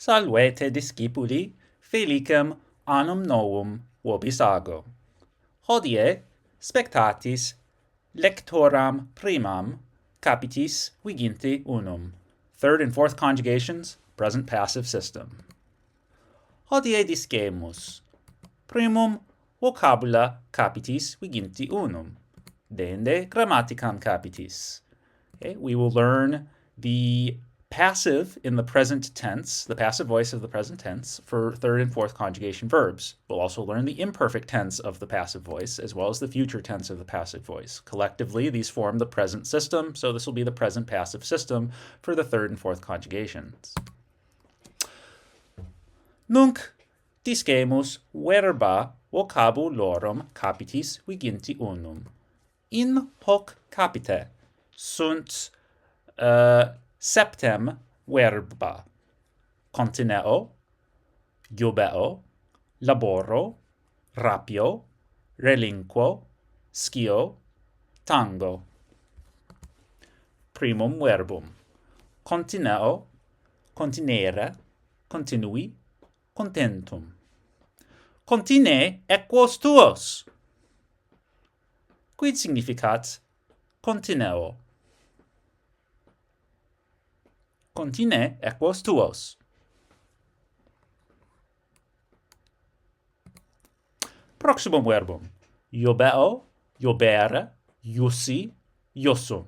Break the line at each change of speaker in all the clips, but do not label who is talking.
Salvete discipuli, felicem annum novum vobis ago. Hodie spectatis lectoram primam capitis viginti unum. Third and fourth conjugations, present passive system. Hodie discemus. Primum vocabula capitis viginti unum. Dende grammaticam capitis. Okay, we will learn the passive in the present tense, the passive voice of the present tense for third and fourth conjugation verbs. We'll also learn the imperfect tense of the passive voice as well as the future tense of the passive voice. Collectively, these form the present system, so this will be the present passive system for the third and fourth conjugations. Nunc discemus verba vocabulorum capitis viginti unum. In hoc capite sunt septem verba: contineo, iubeo, laboro, rapio, relinquo, scio, tango. Primum verbum: contineo, continere, continui, contentum. Contine equos tuos. Quid significat contineo? Contine equos tuos. Proximum verbum: iubeo, iubere, iussi, iussum.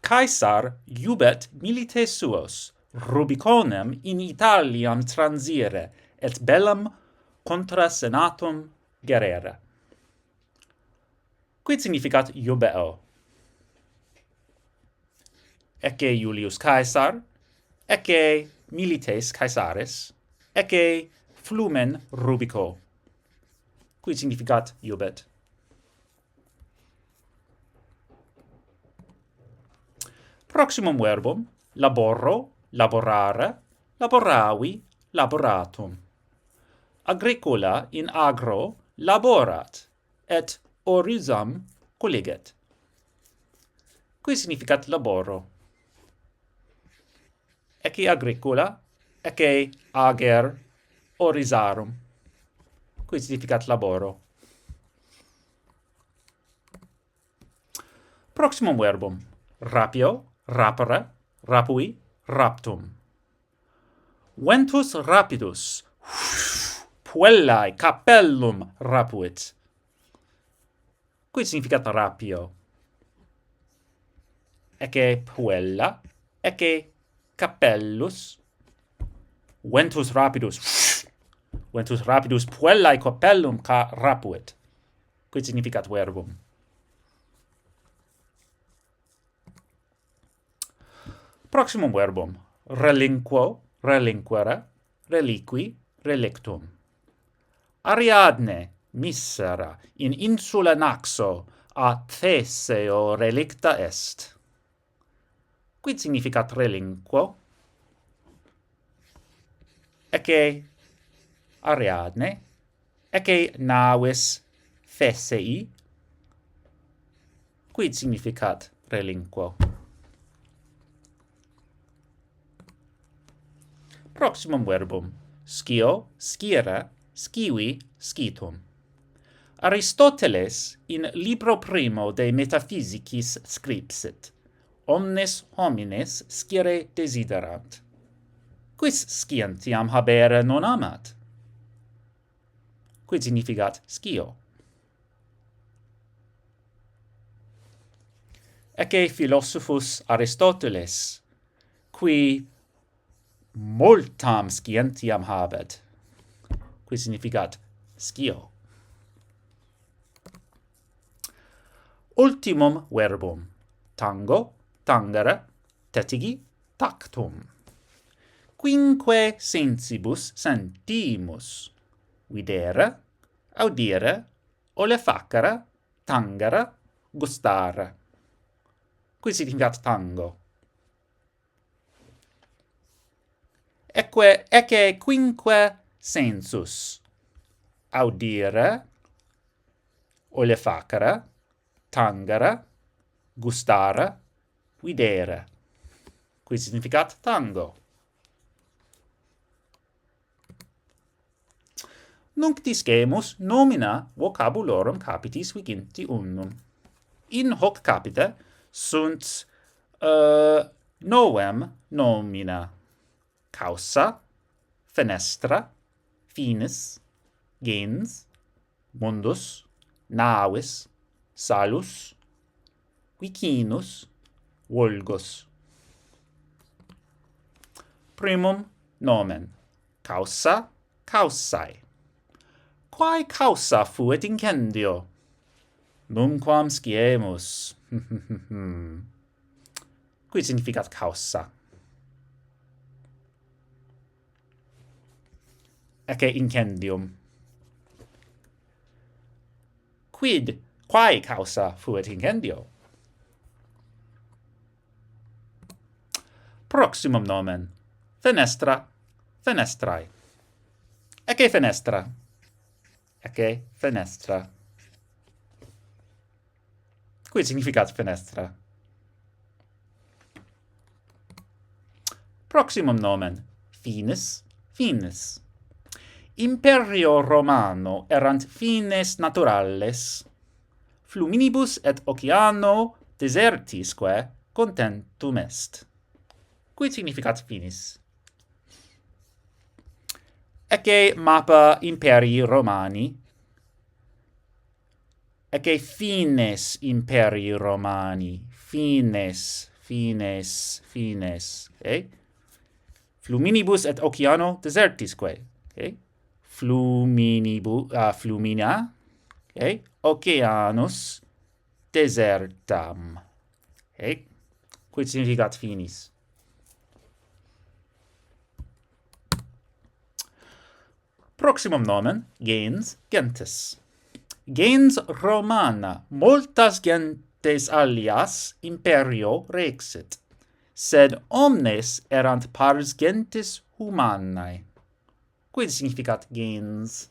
Caesar iubet milites suos, Rubiconem in Italiam transire, et bellam contra senatum gerere. Quid significat iubeo? Ecce Iulius Caesar, ecce milites Caesaris, ecce flumen Rubico. Quid significat iubet? Proximum verbum: laboro, laborare, laboravi, laboratum. Agricola in agro laborat, et orisam colliget. Quid significat laboro? Ecce agricola, ecce ager orisarum. Quid significat laboro? Proximum verbum: rapio, rapere, rapui, raptum. Ventus rapidus puellae capellum rapuit. Quid significat rapio? Ecce puella, ecce capellus. Ventus rapidus puellae capellum rapuit. Quid significat verbum? Proximum verbum: relinquo, relinquere, reliqui, relictum. Ariadne misera in insula Naxo a Theseo relicta est. Quid significat relinquo? Ecce Ariadne, ecce navis Thesei. Quid significat relinquo? Proximum verbum: scio, scire, scivi, scitum. Aristoteles in libro primo de metaphysicis scripsit: omnes homines scire desiderant. Quis scientiam habere non amat? Quid significat scio? Ecce philosophus Aristoteles, qui multam scientiam habet. Quid significat scio? Ultimum verbum: tango, tangere, tetigi, tactum. Quinque sensibus sentimus: videre, audire, olefacere, tangere, gustare. Quid significat tango? Ecce quinque sensus: audire, olefacere, tangere, gustare, videre. Quid significat tango? Nunc discemus nomina vocabulorum capitis viginti unum. In hoc capita sunt novem nomina: causa, fenestra, finis, gens, mundus, navis, salus, vicinus, vulgus. Primum nomen: causa, causae. Quae causa fuit incendio? Numquam sciemus. Quid significat causa? Ecce incendium. Quae causa fuit incendio? Proximum nomen: fenestra, fenestrae. Ecce fenestra. Ecce fenestra. Quid significat fenestra? Proximum nomen: finis, finis. Imperio Romano erant fines naturales. Fluminibus et oceano desertisque contentum est. Quid significat finis? Ecce mappa imperii Romani. Ecce fines imperii Romani. Fines. Okay? Fluminibus et oceano desertisque. Okay? Flumina. Okay? Oceanus desertam. Okay? Quid significat finis? Proximum nomen: gens, gentes. Gens Romana multas gentes alias imperio rexit, sed omnes erant pars gentes humanae. Quid significat gens?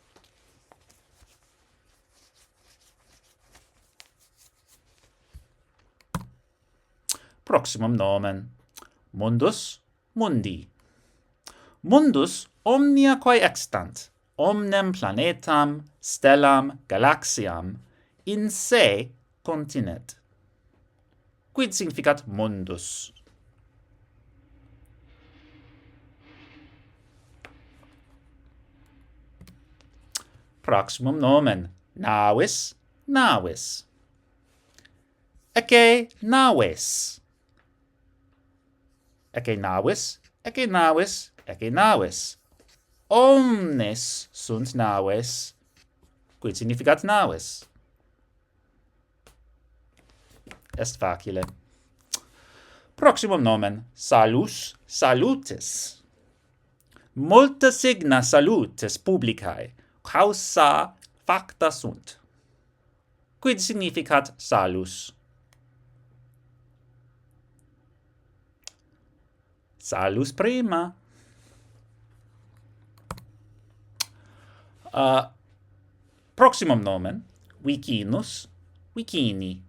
Proximum nomen: mundus, mundi. Mundus omnia quae extant, omnem planetam, stellam, galaxiam, in se continet. Quid significat mundus? Proximum nomen: navis, navis. Ecce navis. Ecce navis, ecce navis, ecce navis. Omnes sunt naves. Quid significat naves? Est facile. Proximum nomen: salus, salutis. Multa signa salutis publicae, causa facta sunt. Quid significat salus? Salus prīma. Proximum nomen: vicinus, vicini.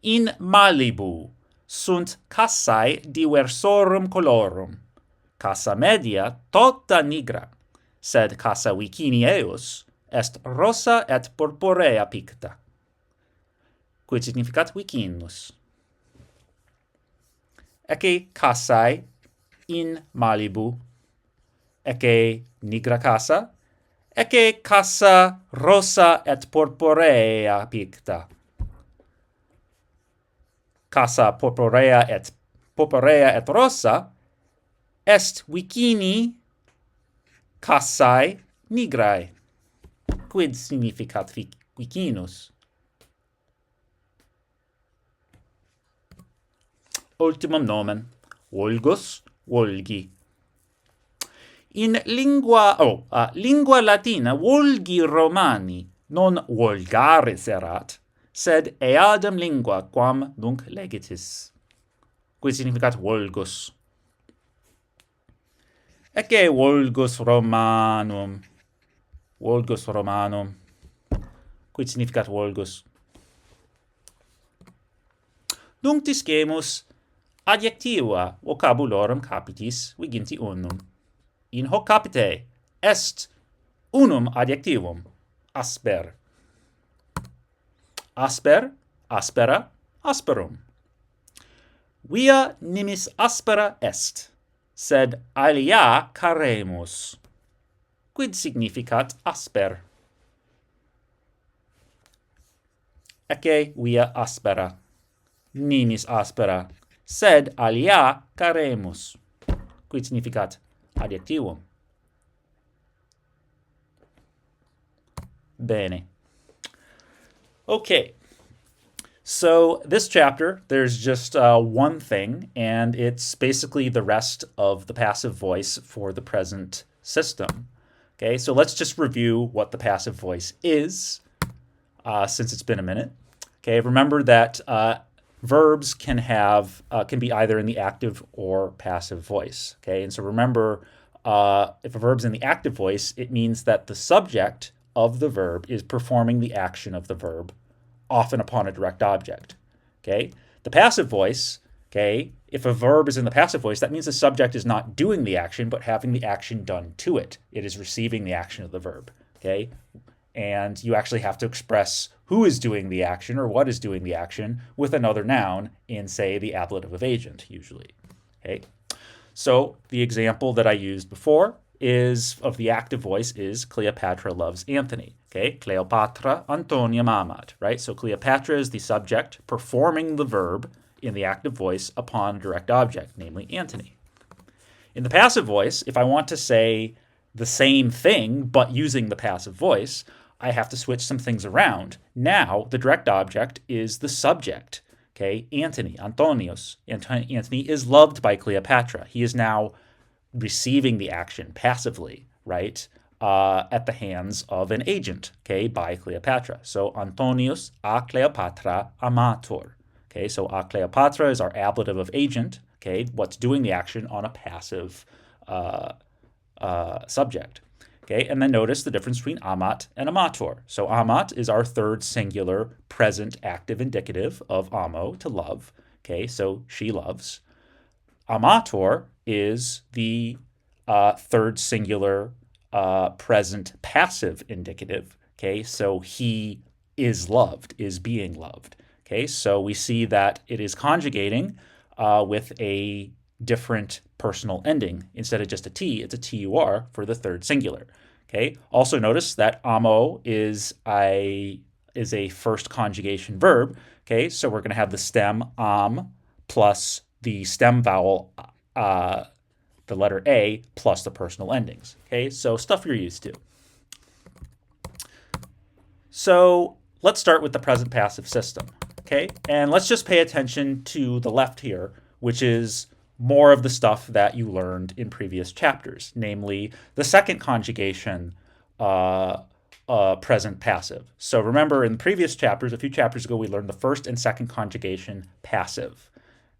In Malibu sunt cassae diversorum colorum. Cassa media tota nigra, sed cassa vicini eus est rossa et purpurea picta. Quid significat vicinus? Ecce cassae in Malibu. Ecce nigra cassa. Ecce cassa rossa et purpurea picta. Cassa purpurea et rossa est vicini cassae nigrae. Quid significat vicinus? Ultimum nomen: vulgus, vulgi. In lingua Latina vulgi Romani non vulgaris erat, sed eadem lingua quam nunc legitis. Quid significat vulgus? Ecce vulgus Romanum. Vulgus Romanum. Quid significat vulgus? Nunc discemus adjectiva vocabulorum capitis viginti unum. In hoc capite est unum adjectivum, asper. Asper, aspera, asperum. Via nimis aspera est, sed alia caremus. Quid significat asper? Ecce via aspera, nimis aspera, sed alia caremus. Quid significat adjectivum? Bene. Okay. So this chapter, there's just one thing, and it's basically the rest of the passive voice for the present system. Okay, so let's just review what the passive voice is, since it's been a minute. Okay, remember that verbs can be either in the active or passive voice. Okay, and so remember, if a verb's in the active voice, it means that the subject of the verb is performing the action of the verb, often upon a direct object. Okay, the passive voice. Okay, if a verb is in the passive voice, that means the subject is not doing the action, but having the action done to it. It is receiving the action of the verb. Okay, and you actually have to express who is doing the action or what is doing the action with another noun in, say, the ablative of agent, usually. Okay, so the example that I used before is of the active voice is Cleopatra loves Anthony. Okay, Cleopatra Antoniam amat, right? So Cleopatra is the subject performing the verb in the active voice upon a direct object, namely Antony. In the passive voice, if I want to say the same thing but using the passive voice, I have to switch some things around. Now the direct object is the subject. Okay, Antony, Antonius. Antony is loved by Cleopatra. He is now receiving the action passively, right, at the hands of an agent, okay, by Cleopatra. So Antonius a Cleopatra amator. Okay, so a Cleopatra is our ablative of agent, okay, what's doing the action on a passive subject. Okay, and then notice the difference between amat and amator. So amat is our third singular present active indicative of amo, to love. Okay, so she loves. Amator is the third singular present passive indicative. Okay, so he is loved, is being loved. Okay, so we see that it is conjugating with a different personal ending. Instead of just a T, it's a TUR for the third singular. Okay, also notice that amo is a first conjugation verb. Okay, so we're going to have the stem am plus the stem vowel, the letter A, plus the personal endings. Okay, so stuff you're used to. So let's start with the present passive system. Okay, and let's just pay attention to the left here, which is more of the stuff that you learned in previous chapters, namely the second conjugation present passive. So remember in the previous chapters, a few chapters ago, we learned the first and second conjugation passive.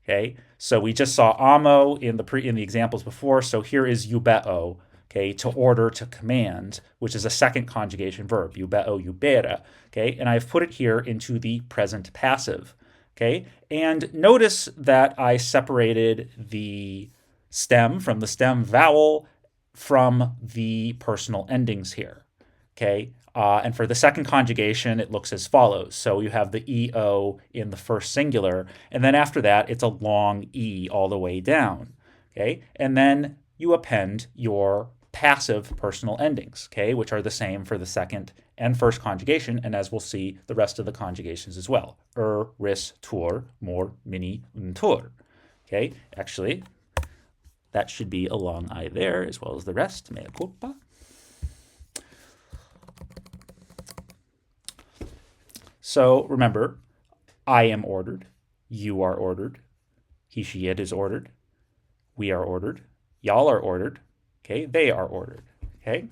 Okay, so we just saw amo in the examples before. So here is eubeo, okay, to order, to command, which is a second conjugation verb, eubeo, eubera. Okay, and I've put it here into the present passive. Okay, and notice that I separated the stem from the stem vowel from the personal endings here. Okay, and for the second conjugation, it looks as follows. So you have the EO in the first singular, and then after that, it's a long E all the way down. Okay, and then you append your passive personal endings, okay, which are the same for the second and first conjugation, and as we'll see, the rest of the conjugations as well. Ris, tur, mor, mini, untur. Okay, actually, that should be a long I there, as well as the rest. Mea culpa. So remember, I am ordered, you are ordered, he, she, it is ordered, we are ordered, y'all are ordered, okay, they are ordered, okay?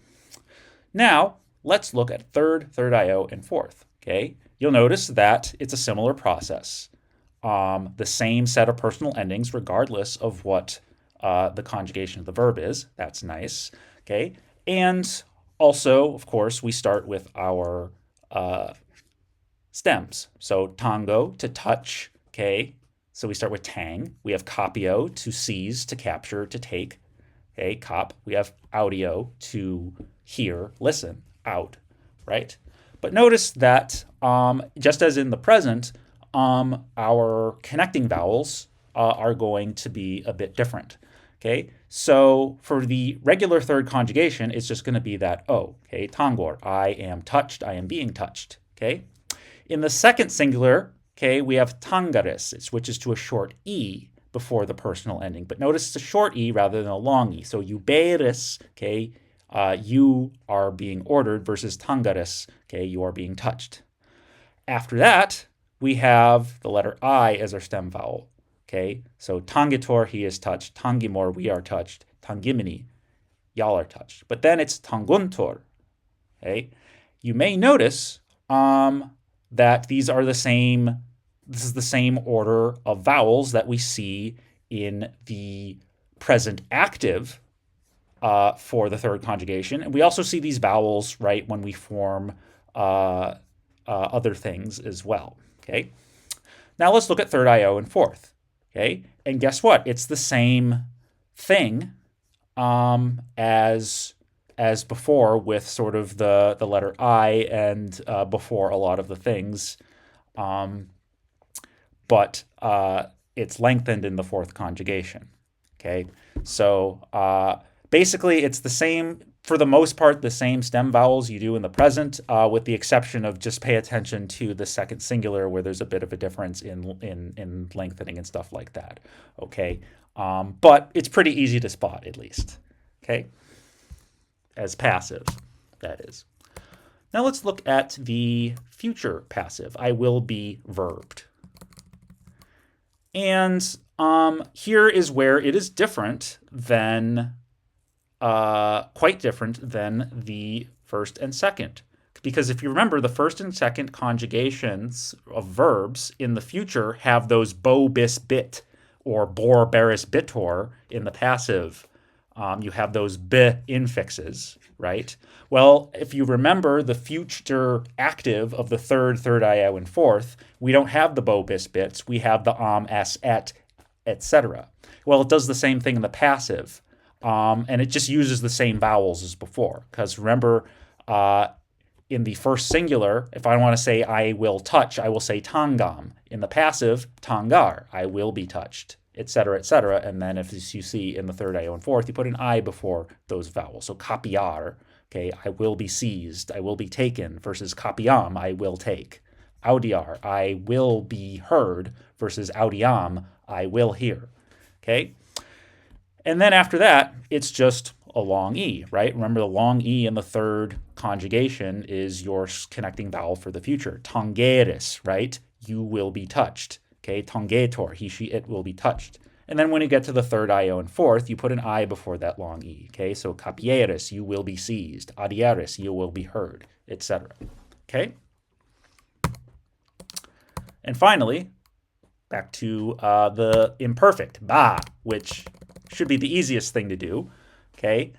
Now, let's look at third IO, and fourth, okay? You'll notice that it's a similar process. The same set of personal endings regardless of what the conjugation of the verb is. That's nice, okay? And also, of course, we start with our stems. So tango, to touch, okay? So we start with tang. We have capio, to seize, to capture, to take, okay? Cop. We have audio, to hear, listen, out, right? But notice that just as in the present, our connecting vowels are going to be a bit different. Okay, so for the regular third conjugation, it's just going to be that O. Okay, tangor, I am touched, I am being touched. Okay, in the second singular, okay, we have tangares. It switches to a short E before the personal ending. But notice it's a short E rather than a long E. So euberes, okay, you are being ordered versus tangares, okay, you are being touched. After that, we have the letter I as our stem vowel. Okay, so tangitor, he is touched. Tangimor, we are touched. Tangimini, y'all are touched. But then it's tanguntor. Okay, you may notice that these are the same. This is the same order of vowels that we see in the present active for the third conjugation, and we also see these vowels right when we form other things as well. Okay, now let's look at third IO and fourth. Okay, and guess what? It's the same thing as before with sort of the letter I and before a lot of the things, but it's lengthened in the fourth conjugation. Okay, so basically it's the same, for the most part, the same stem vowels you do in the present, with the exception of just pay attention to the second singular where there's a bit of a difference in lengthening and stuff like that. Okay, but it's pretty easy to spot at least. Okay, as passive, that is. Now let's look at the future passive. I will be verbed. And here is where it is different than quite different than the first and second. Because if you remember, the first and second conjugations of verbs in the future have those bo, bis, bit, or bor, beris, bitor in the passive. You have those b infixes, right? Well, if you remember the future active of the third IO, and fourth, we don't have the bo, bis, bits. We have the s, et, etc. Well, it does the same thing in the passive. And it just uses the same vowels as before. Because remember, in the first singular, if I want to say I will touch, I will say tangam. In the passive, tangar, I will be touched, etc., etc. And then if you see in the third IO and fourth, you put an I before those vowels. So capiar, okay, I will be seized, I will be taken, versus capiam, I will take. Audiar, I will be heard, versus audiam, I will hear. Okay? And then after that, it's just a long E, right? Remember, the long E in the third conjugation is your connecting vowel for the future. Tangeres, right? You will be touched. Okay, tangetor, he, she, it will be touched. And then when you get to the third IO and fourth, you put an I before that long E. Okay, so capieres, you will be seized. Adieres, you will be heard, etc. Okay? And finally, back to the imperfect, ba, which should be the easiest thing to do. Okay,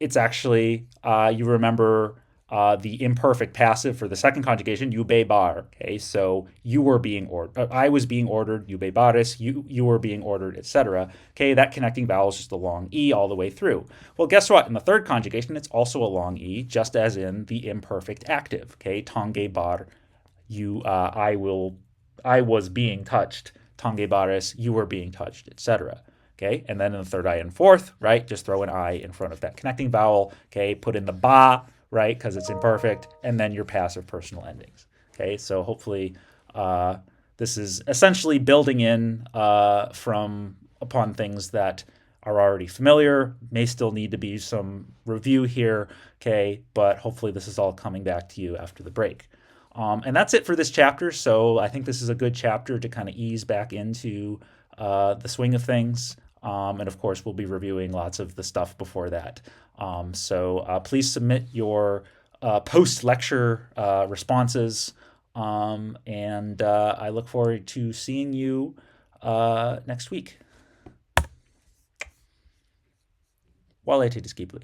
it's actually, you remember the imperfect passive for the second conjugation, eubebar. Okay, so you were being ordered, I was being ordered, eubebaris, you were being ordered, etc. Okay, that connecting vowel is just a long E all the way through. Well, guess what? In the third conjugation, it's also a long E, just as in the imperfect active. Okay, tangebar, you, I was being touched. Tangebaris, you were being touched, etc. Okay, and then in the third I and fourth, right, just throw an I in front of that connecting vowel. Okay, put in the ba, right, because it's imperfect, and then your passive personal endings. Okay, so hopefully this is essentially building in from upon things that are already familiar. May still need to be some review here, okay, but hopefully this is all coming back to you after the break. And that's it for this chapter. So I think this is a good chapter to kind of ease back into the swing of things. And of course, we'll be reviewing lots of the stuff before that. So please submit your post-lecture responses. And I look forward to seeing you next week. Lēctūra.